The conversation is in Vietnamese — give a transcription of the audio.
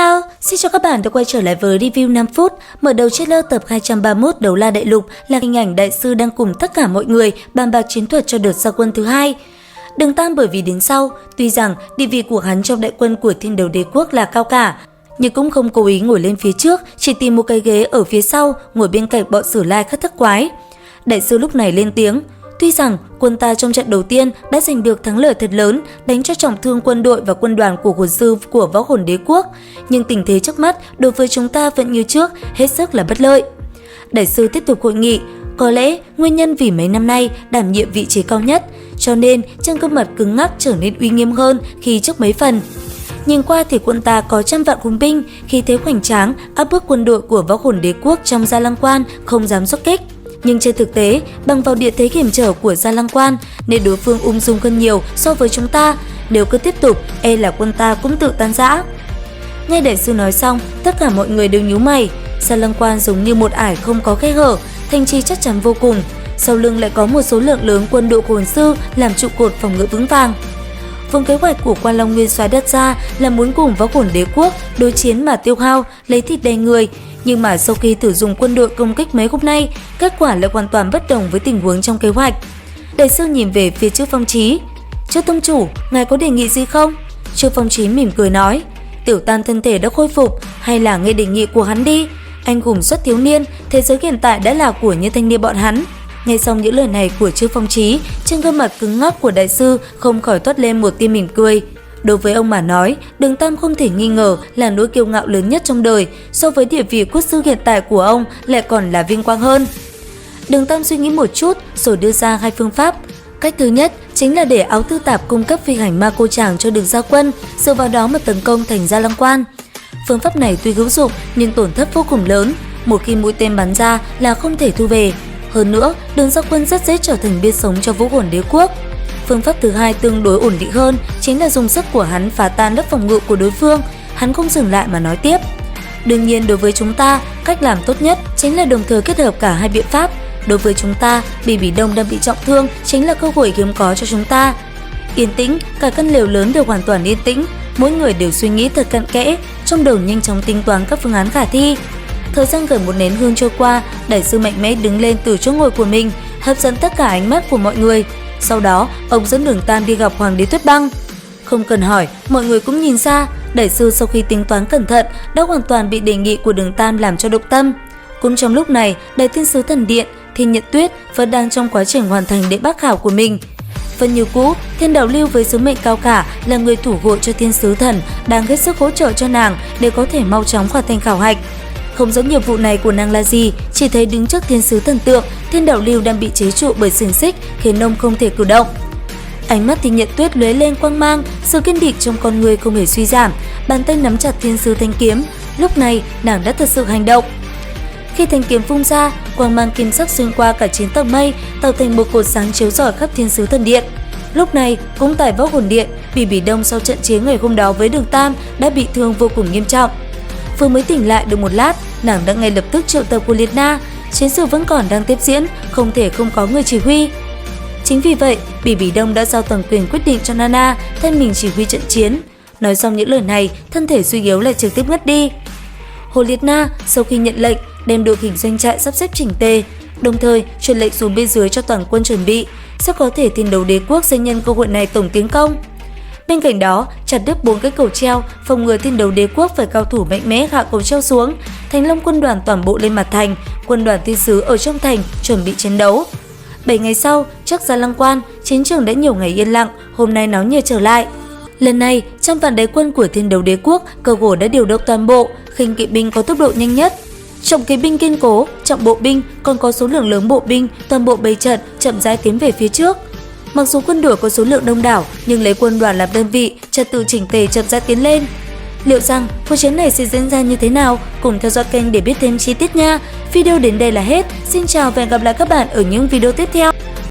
Hello, xin chào các bạn đã quay trở lại với review 5 phút. Mở đầu trailer tập 231 Đấu La Đại Lục là hình ảnh đại sư đang cùng tất cả mọi người bàn bạc chiến thuật cho đợt ra quân thứ hai. Đường Tam bởi vì đến sau, tuy rằng địa vị của hắn trong đại quân của Thiên Đấu Đế Quốc là cao cả, nhưng cũng không cố ý ngồi lên phía trước, chỉ tìm một cái ghế ở phía sau, ngồi bên cạnh bọn Sử Lai khất thất quái. Đại sư lúc này lên tiếng. Tuy rằng quân ta trong trận đầu tiên đã giành được thắng lợi thật lớn, đánh cho trọng thương quân đội và quân đoàn của hồn sư của Võ Hồn Đế Quốc, nhưng tình thế trước mắt đối với chúng ta vẫn như trước, hết sức là bất lợi. Đại sư tiếp tục hội nghị, có lẽ nguyên nhân vì mấy năm nay đảm nhiệm vị trí cao nhất, cho nên trên gương mặt cứng ngắc trở nên uy nghiêm hơn khi trước mấy phần. Nhìn qua thì quân ta có trăm vạn hùng binh, khi thế hoành tráng áp bức quân đội của Võ Hồn Đế Quốc trong Gia Lăng Quan không dám xuất kích. Nhưng trên thực tế, bằng vào địa thế hiểm trở của Gia Lăng Quan nên đối phương ung dung hơn nhiều so với chúng ta. Nếu cứ tiếp tục, e là quân ta cũng tự tan rã. Nghe đại sư nói xong, tất cả mọi người đều nhíu mày. Gia Lăng Quan giống như một ải không có khe hở, thành trì chắc chắn vô cùng. Sau lưng lại có một số lượng lớn quân đội hồn sư làm trụ cột phòng ngự vững vàng. Vốn kế hoạch của Quan Long Nguyên Soái đặt ra là muốn cùng Võ Hồn Đế Quốc đối chiến mà tiêu hao, lấy thịt đầy người. Nhưng mà sau khi thử dùng quân đội công kích mấy hôm nay, kết quả lại hoàn toàn bất đồng với tình huống trong kế hoạch. Đại sư nhìn về phía Trư Phong Chí. Trư tông chủ, ngài có đề nghị gì không? Trư Phong Chí mỉm cười nói. Tiểu Tam thân thể đã khôi phục, hay là nghe đề nghị của hắn đi. Anh hùng xuất thiếu niên, thế giới hiện tại đã là của những thanh niên bọn hắn. Nghe xong những lời này của Trư Phong Chí, trên gương mặt cứng ngắc của đại sư không khỏi toát lên một tia mỉm cười. Đối với ông mà nói, Đường Tam không thể nghi ngờ là nỗi kiêu ngạo lớn nhất trong đời, so với địa vị quốc sư hiện tại của ông lại còn là vinh quang hơn. Đường Tam suy nghĩ một chút rồi đưa ra hai phương pháp. Cách thứ nhất chính là để Áo Tư Tạp cung cấp phi hành ma cô tràng cho Đường Gia Quân, dựa vào đó mà tấn công thành Gia Lăng Quan. Phương pháp này tuy hữu dụng nhưng tổn thất vô cùng lớn, một khi mũi tên bắn ra là không thể thu về. Hơn nữa, Đường Gia Quân rất dễ trở thành bia sống cho Vũ Hồn Đế Quốc. Phương pháp thứ hai tương đối ổn định hơn chính là dùng sức của hắn phá tan lớp phòng ngự của đối phương. Hắn không dừng lại mà nói tiếp. Đương nhiên đối với chúng ta, cách làm tốt nhất chính là đồng thời kết hợp cả hai biện pháp. Đối với chúng ta, Bỉ Đông đang bị trọng thương chính là cơ hội hiếm có cho chúng ta. Yên tĩnh, cả căn lều lớn đều hoàn toàn yên tĩnh, mỗi người đều suy nghĩ thật cặn kẽ, trong đầu nhanh chóng tính toán các phương án khả thi. Thời gian gần một nén hương trôi qua, đại sư mạnh mẽ đứng lên từ chỗ ngồi của mình, hấp dẫn tất cả ánh mắt của mọi người. Sau đó, ông dẫn Đường Tam đi gặp Hoàng đế Tuyết Băng. Không cần hỏi, mọi người cũng nhìn ra, đại sư sau khi tính toán cẩn thận đã hoàn toàn bị đề nghị của Đường Tam làm cho động tâm. Cũng trong lúc này, Đại Thiên Sứ Thần Điện, Thiên Nhận Tuyết vẫn đang trong quá trình hoàn thành đệ bác khảo của mình. Vẫn như cũ, Thiên Đạo Lưu với sứ mệnh cao cả là người thủ hộ cho Thiên Sứ Thần đang hết sức hỗ trợ cho nàng để có thể mau chóng hoàn thành khảo hạch. Không rõ nhiệm vụ này của nàng là gì, chỉ thấy đứng trước thiên sứ thần tượng, Thiên Đạo Lưu đang bị chế trụ bởi xiềng xích khiến ông không thể cử động. Ánh mắt Thiên Nhận Tuyết lóe lên quang mang, sự kiên định trong con người không hề suy giảm, bàn tay nắm chặt thiên sứ thanh kiếm. Lúc này, nàng đã thật sự hành động. Khi thanh kiếm phun ra, quang mang kim sắc xuyên qua cả 9 tầng mây, tạo thành một cột sáng chiếu rọi khắp Thiên Sứ Thần Điện. Lúc này, cũng tại Võ Hồn Điện, Bỉ Đông sau trận chiến ngày hôm đó với Đường Tam đã bị thương vô cùng nghiêm trọng. Vừa mới tỉnh lại được một lát, nàng đã ngay lập tức triệu tập của Liệt Na. Chiến sự vẫn còn đang tiếp diễn, không thể không có người chỉ huy. Chính vì vậy, Bỉ Đông đã giao toàn quyền quyết định cho Nana thay mình chỉ huy trận chiến. Nói xong những lời này, thân thể suy yếu lại trực tiếp ngất đi. Hồ Liệt Na sau khi nhận lệnh, đem đội hình doanh trại sắp xếp chỉnh tề, đồng thời truyền lệnh xuống bên dưới cho toàn quân chuẩn bị, sẽ có thể Thiên Đấu Đế Quốc sẽ nhân cơ hội này tổng tiến công. Bên cạnh đó, chặt đứt 4 cái cầu treo, phòng ngừa Thiên Đấu Đế Quốc phải cao thủ mạnh mẽ hạ cầu treo xuống. Thành Long quân đoàn toàn bộ lên mặt thành, quân đoàn thiên sứ ở trong thành chuẩn bị chiến đấu. 7 ngày sau, trước Gia Lăng Quan, chiến trường đã nhiều ngày yên lặng, hôm nay náo nhiệt trở lại. Lần này, trăm vạn đại quân của Thiên Đấu Đế Quốc cơ hồ đã điều động toàn bộ, khinh kỵ binh có tốc độ nhanh nhất. Trọng kỵ binh kiên cố, trọng bộ binh còn có số lượng lớn bộ binh, toàn bộ bày trận chậm rãi tiến về phía trước. Mặc dù quân đội có số lượng đông đảo, nhưng lấy quân đoàn làm đơn vị, trật tự chỉnh tề chậm rãi tiến lên. Liệu rằng cuộc chiến này sẽ diễn ra như thế nào? Cùng theo dõi kênh để biết thêm chi tiết nha. Video đến đây là hết. Xin chào và hẹn gặp lại các bạn ở những video tiếp theo.